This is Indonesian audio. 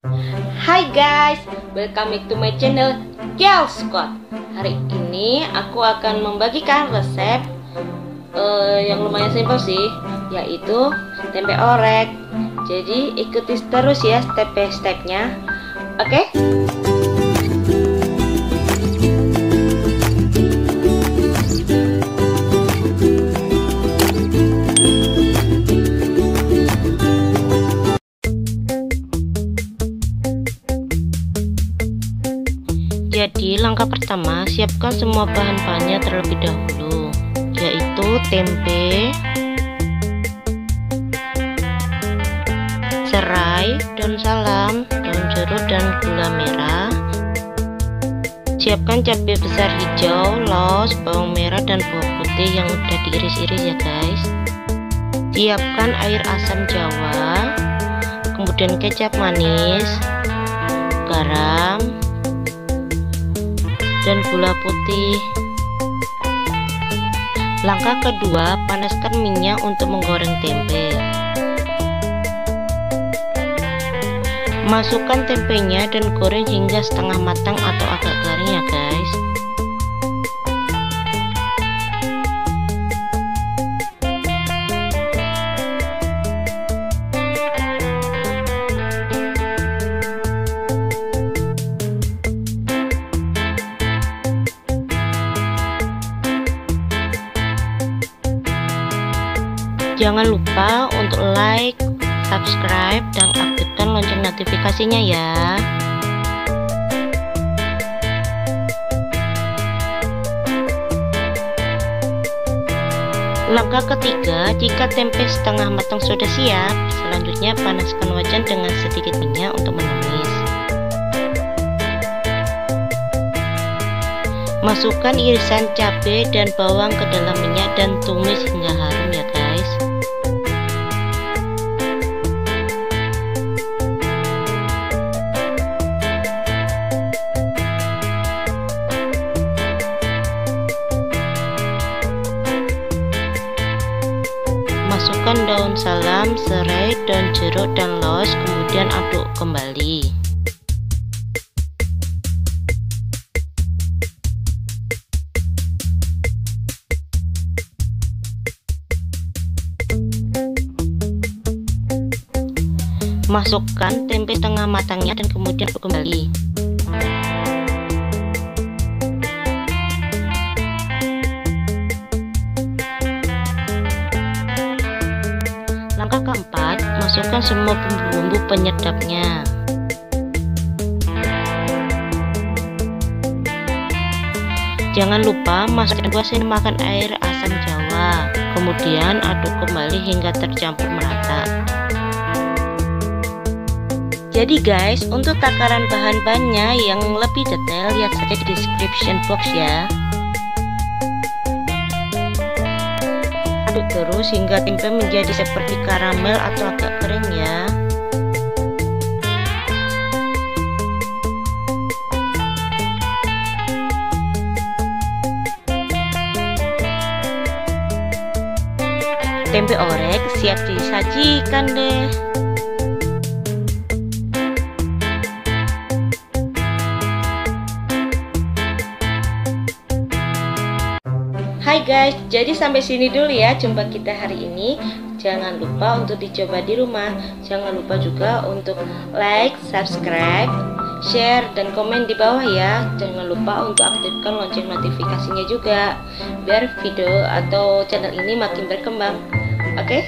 Hai guys, welcome back to my channel Girl Squad. Hari ini aku akan membagikan resep yang lumayan simpel sih, yaitu tempe orek. Jadi ikuti terus ya step by stepnya. Oke? Jadi langkah pertama, siapkan semua bahan-bahannya terlebih dahulu, yaitu tempe, serai, daun salam, daun jeruk, dan gula merah. Siapkan cabai besar hijau, los, bawang merah, dan bawang putih yang udah diiris-iris ya guys. Siapkan air asam jawa, kemudian kecap manis, garam, dan gula putih. Langkah kedua, panaskan minyak untuk menggoreng tempe. Masukkan tempenya dan goreng hingga setengah matang atau agak garing ya guys. Jangan lupa untuk like, subscribe, dan aktifkan lonceng notifikasinya ya. Langkah ketiga, jika tempe setengah matang sudah siap, selanjutnya panaskan wajan dengan sedikit minyak untuk menumis. Masukkan irisan cabai dan bawang ke dalam minyak dan tumis hingga harum ya guys. Masukkan daun salam, serai, daun jeruk, dan los, kemudian aduk kembali. Masukkan tempe setengah matangnya dan kemudian aduk kembali. Langkah keempat, masukkan semua bumbu-bumbu penyedapnya. Jangan lupa masukkan 2 sendok makan air asam jawa, kemudian aduk kembali hingga tercampur merata. Jadi guys, untuk takaran bahan-bahannya yang lebih detail lihat saja di description box ya. Aduk terus hingga tempe menjadi seperti karamel atau agak kering ya. Tempe orek siap disajikan deh. Hai guys, jadi sampai sini dulu ya jumpa kita hari ini. Jangan lupa untuk dicoba di rumah. Jangan lupa juga untuk like, subscribe, share, dan komen di bawah ya. Jangan lupa untuk aktifkan lonceng notifikasinya juga, biar video atau channel ini makin berkembang. Oke?